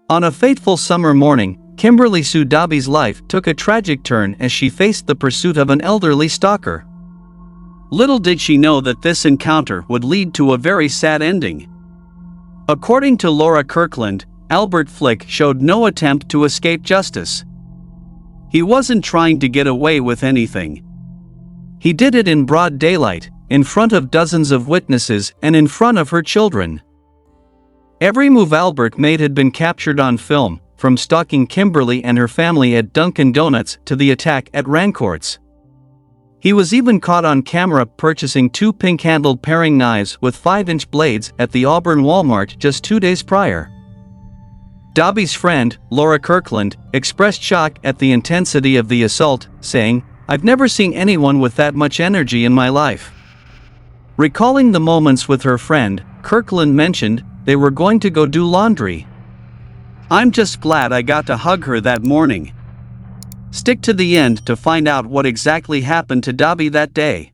On a fateful summer morning, Kimberly Sue Dobby's life took a tragic turn as she faced the pursuit of an elderly stalker. Little did she know that this encounter would lead to a very sad ending. According to Laura Kirkland, Albert Flick showed no attempt to escape justice. He wasn't trying to get away with anything. He did it in broad daylight, in front of dozens of witnesses and in front of her children. Every move Albert made had been captured on film, from stalking Kimberly and her family at Dunkin' Donuts to the attack at Rancourts. He was even caught on camera purchasing 2 pink-handled paring knives with 5-inch blades at the Auburn Walmart just 2 days prior. Dobby's friend, Laura Kirkland, expressed shock at the intensity of the assault, saying, "I've never seen anyone with that much energy in my life." Recalling the moments with her friend, Kirkland mentioned they were going to go do laundry. "I'm just glad I got to hug her that morning." Stick to the end to find out what exactly happened to Dobby that day.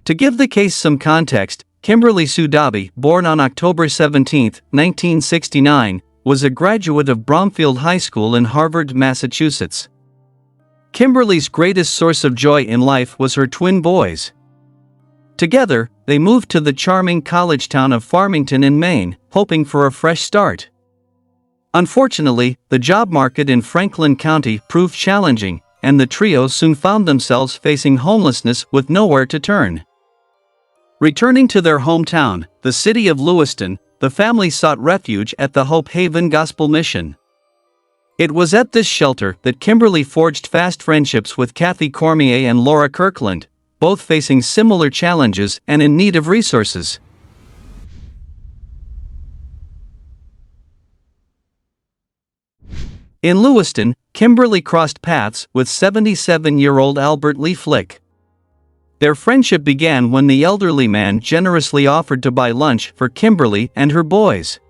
To give the case some context, Kimberly Sue Dobby, born on October 17, 1969, was a graduate of Bromfield High School in Harvard, Massachusetts. Kimberly's greatest source of joy in life was her twin boys. Together, they moved to the charming college town of Farmington in Maine, hoping for a fresh start. Unfortunately, the job market in Franklin County proved challenging, and the trio soon found themselves facing homelessness with nowhere to turn. Returning to their hometown, the city of Lewiston, the family sought refuge at the Hope Haven Gospel Mission. It was at this shelter that Kimberly forged fast friendships with Kathy Cormier and Laura Kirkland, both facing similar challenges and in need of resources. In Lewiston, Kimberly crossed paths with 77-year-old Albert Lee Flick. Their friendship began when the elderly man generously offered to buy lunch for Kimberly and her boys.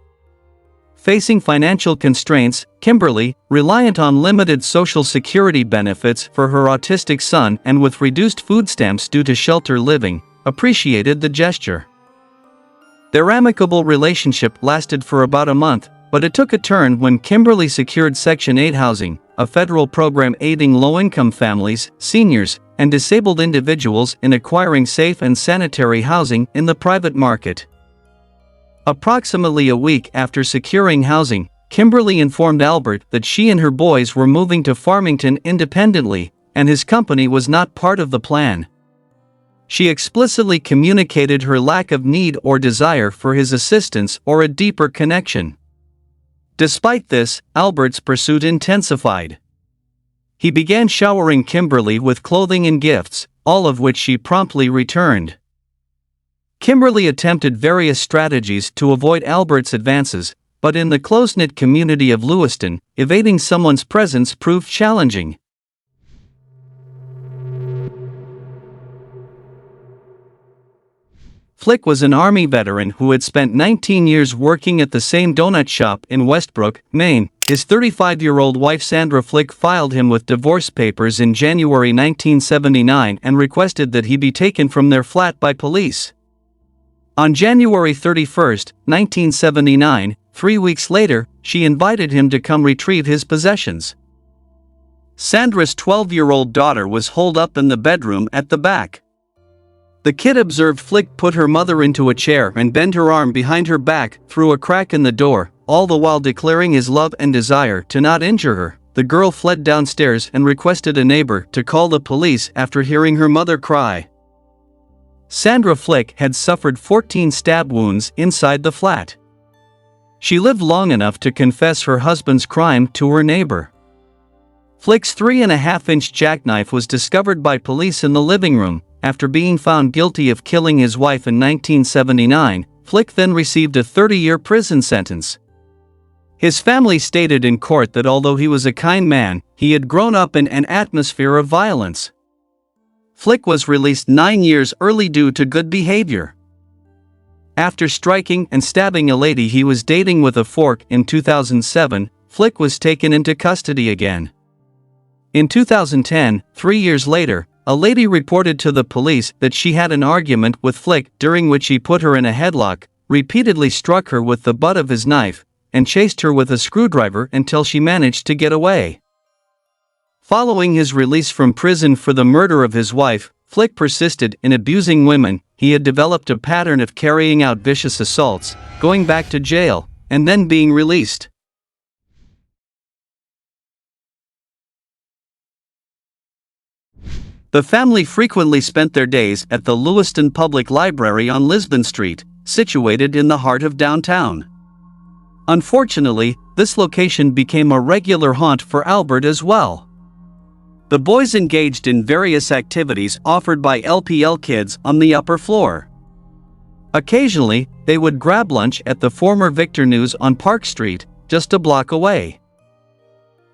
Facing financial constraints, Kimberly, reliant on limited Social Security benefits for her autistic son and with reduced food stamps due to shelter living, appreciated the gesture. Their amicable relationship lasted for about a month, but it took a turn when Kimberly secured Section 8 housing, a federal program aiding low-income families, seniors, and disabled individuals in acquiring safe and sanitary housing in the private market. Approximately a week after securing housing, Kimberly informed Albert that she and her boys were moving to Farmington independently, and his company was not part of the plan. She explicitly communicated her lack of need or desire for his assistance or a deeper connection. Despite this, Albert's pursuit intensified. He began showering Kimberly with clothing and gifts, all of which she promptly returned. Kimberly attempted various strategies to avoid Albert's advances, but in the close-knit community of Lewiston, evading someone's presence proved challenging. Flick was an Army veteran who had spent 19 years working at the same donut shop in Westbrook, Maine. His 35-year-old wife Sandra Flick filed him with divorce papers in January 1979 and requested that he be taken from their flat by police. On January 31, 1979, 3 weeks later, she invited him to come retrieve his possessions. Sandra's 12-year-old daughter was holed up in the bedroom at the back. The kid observed Flick put her mother into a chair and bend her arm behind her back through a crack in the door, all the while declaring his love and desire to not injure her. The girl fled downstairs and requested a neighbor to call the police after hearing her mother cry. Sandra Flick had suffered 14 stab wounds inside the flat. She lived long enough to confess her husband's crime to her neighbor. Flick's 3.5-inch jackknife was discovered by police in the living room. After being found guilty of killing his wife in 1979, Flick then received a 30-year prison sentence. His family stated in court that although he was a kind man, he had grown up in an atmosphere of violence. Flick was released 9 years early due to good behavior. After striking and stabbing a lady he was dating with a fork in 2007, Flick was taken into custody again. In 2010, 3 years later, a lady reported to the police that she had an argument with Flick during which he put her in a headlock, repeatedly struck her with the butt of his knife, and chased her with a screwdriver until she managed to get away. Following his release from prison for the murder of his wife, Flick persisted in abusing women. He had developed a pattern of carrying out vicious assaults, going back to jail, and then being released. The family frequently spent their days at the Lewiston Public Library on Lisbon Street, situated in the heart of downtown. Unfortunately, this location became a regular haunt for Albert as well. The boys engaged in various activities offered by LPL kids on the upper floor. Occasionally, they would grab lunch at the former Victor News on Park Street, just a block away.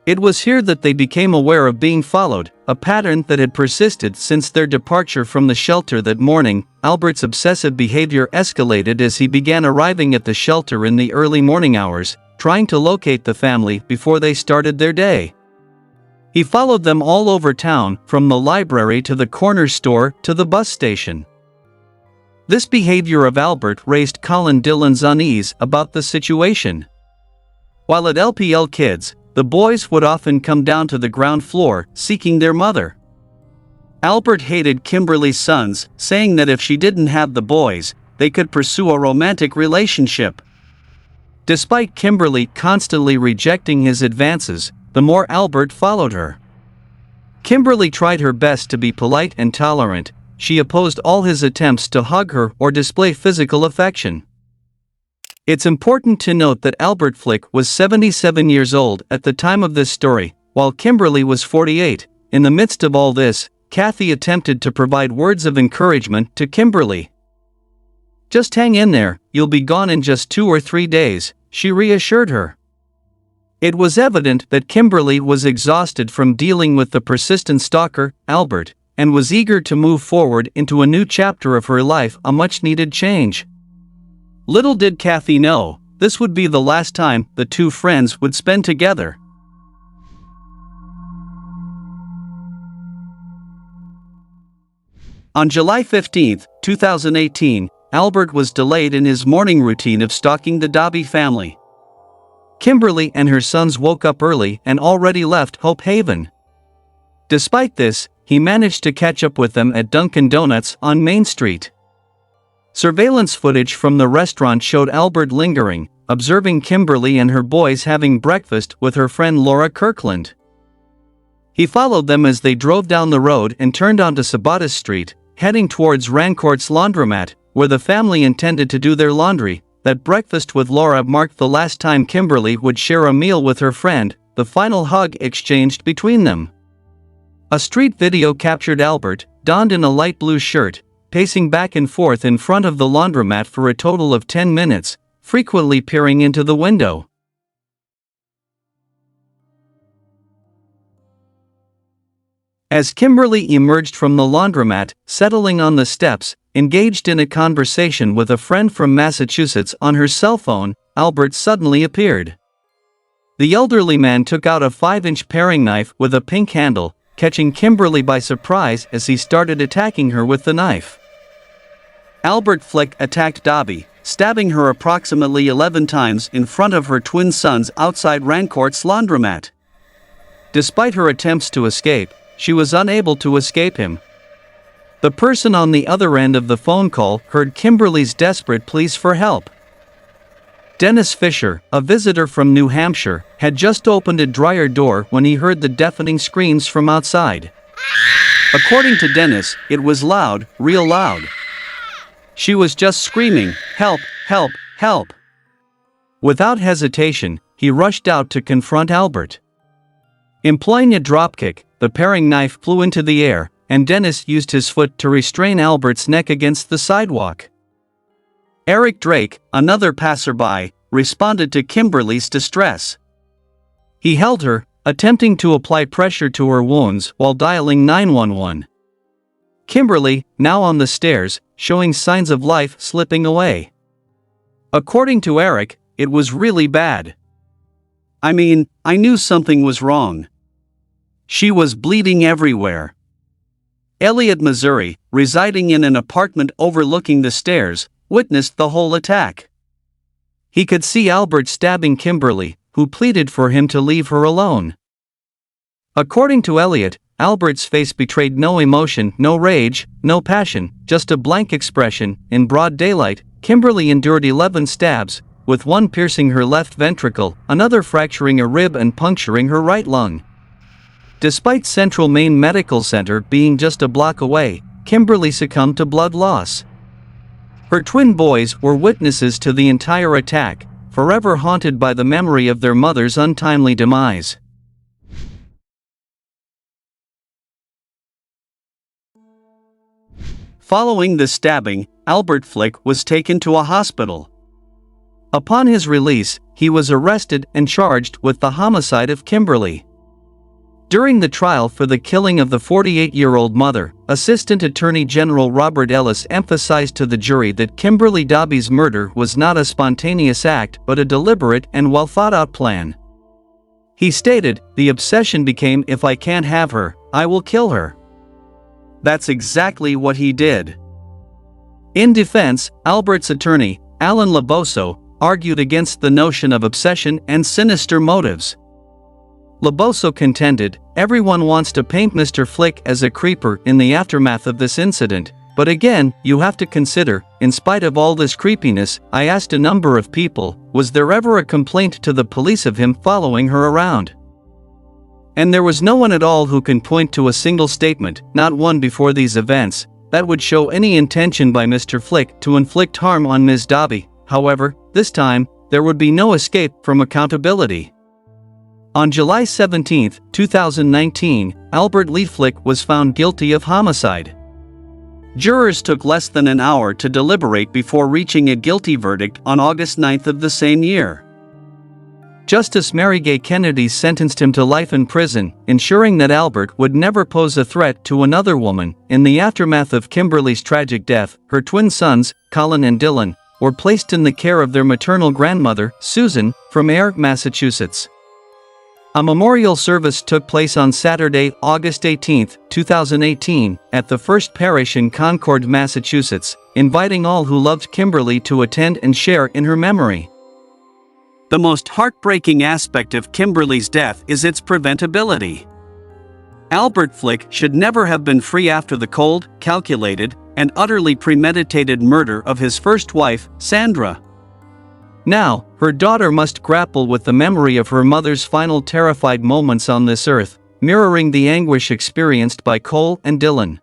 It was here that they became aware of being followed, a pattern that had persisted since their departure from the shelter that morning. Albert's obsessive behavior escalated as he began arriving at the shelter in the early morning hours, trying to locate the family before they started their day. He followed them all over town, from the library to the corner store to the bus station. This behavior of Albert raised Colin Dillon's unease about the situation. While at LPL Kids, the boys would often come down to the ground floor, seeking their mother. Albert hated Kimberly's sons, saying that if she didn't have the boys, they could pursue a romantic relationship. Despite Kimberly constantly rejecting his advances, the more Albert followed her. Kimberly tried her best to be polite and tolerant. She opposed all his attempts to hug her or display physical affection. It's important to note that Albert Flick was 77 years old at the time of this story, while Kimberly was 48. In the midst of all this, Kathy attempted to provide words of encouragement to Kimberly. "Just hang in there, you'll be gone in just 2 or 3 days," she reassured her. It was evident that Kimberly was exhausted from dealing with the persistent stalker, Albert, and was eager to move forward into a new chapter of her life, a much-needed change. Little did Kathy know, this would be the last time the two friends would spend together. On July 15, 2018, Albert was delayed in his morning routine of stalking the Dobby family. Kimberly and her sons woke up early and already left Hope Haven. Despite this, he managed to catch up with them at Dunkin' Donuts on Main Street. Surveillance footage from the restaurant showed Albert lingering, observing Kimberly and her boys having breakfast with her friend Laura Kirkland. He followed them as they drove down the road and turned onto Sabatas Street, heading towards Rancourt's laundromat, where the family intended to do their laundry. That breakfast with Laura marked the last time Kimberly would share a meal with her friend, the final hug exchanged between them. A street video captured Albert, donned in a light blue shirt, pacing back and forth in front of the laundromat for a total of 10 minutes, frequently peering into the window. As Kimberly emerged from the laundromat, settling on the steps, engaged in a conversation with a friend from Massachusetts on her cell phone, Albert suddenly appeared. The elderly man took out a 5-inch paring knife with a pink handle, catching Kimberly by surprise as he started attacking her with the knife. Albert Flick attacked Dobby, stabbing her approximately 11 times in front of her twin sons outside Rancourt's laundromat. Despite her attempts to escape, she was unable to escape him. The person on the other end of the phone call heard Kimberly's desperate pleas for help. Dennis Fisher, a visitor from New Hampshire, had just opened a dryer door when he heard the deafening screams from outside. According to Dennis, it was loud, real loud. She was just screaming, "Help, help, help." Without hesitation, he rushed out to confront Albert. Employing a dropkick, the paring knife flew into the air, and Dennis used his foot to restrain Albert's neck against the sidewalk. Eric Drake, another passerby, responded to Kimberly's distress. He held her, attempting to apply pressure to her wounds while dialing 911. Kimberly, now on the stairs, showing signs of life slipping away. According to Eric, it was really bad. "I mean, I knew something was wrong. She was bleeding everywhere. Elliott, Missouri, residing in an apartment overlooking the stairs, witnessed the whole attack. He could see Albert stabbing Kimberly, who pleaded for him to leave her alone. According to Elliott, Albert's face betrayed no emotion, no rage, no passion, just a blank expression. In broad daylight, Kimberly endured 11 stabs, with one piercing her left ventricle, another fracturing a rib and puncturing her right lung. Despite Central Maine Medical Center being just a block away, Kimberly succumbed to blood loss. Her twin boys were witnesses to the entire attack, forever haunted by the memory of their mother's untimely demise. Following the stabbing, Albert Flick was taken to a hospital. Upon his release, he was arrested and charged with the homicide of Kimberly. During the trial for the killing of the 48-year-old mother, Assistant Attorney General Robert Ellis emphasized to the jury that Kimberly Dobby's murder was not a spontaneous act but a deliberate and well-thought-out plan. He stated, "The obsession became, if I can't have her, I will kill her." That's exactly what he did. In defense, Albert's attorney, Alan Laboso, argued against the notion of obsession and sinister motives. Laboso contended, "Everyone wants to paint Mr. Flick as a creeper in the aftermath of this incident, but again, you have to consider, in spite of all this creepiness, I asked a number of people, was there ever a complaint to the police of him following her around? And there was no one at all who can point to a single statement, not one before these events, that would show any intention by Mr. Flick to inflict harm on Ms. Dobby. However, this time, there would be no escape from accountability." On July 17, 2019, Albert Lee Flick was found guilty of homicide. Jurors took less than an hour to deliberate before reaching a guilty verdict on August 9 of the same year. Justice Mary Gay Kennedy sentenced him to life in prison, ensuring that Albert would never pose a threat to another woman. In the aftermath of Kimberly's tragic death, her twin sons, Colin and Dylan, were placed in the care of their maternal grandmother, Susan, from Ayer, Massachusetts. A memorial service took place on Saturday, August 18, 2018, at the First Parish in Concord, Massachusetts, inviting all who loved Kimberly to attend and share in her memory. The most heartbreaking aspect of Kimberly's death is its preventability. Albert Flick should never have been free after the cold, calculated, and utterly premeditated murder of his first wife, Sandra. Now, her daughter must grapple with the memory of her mother's final terrified moments on this earth, mirroring the anguish experienced by Cole and Dylan.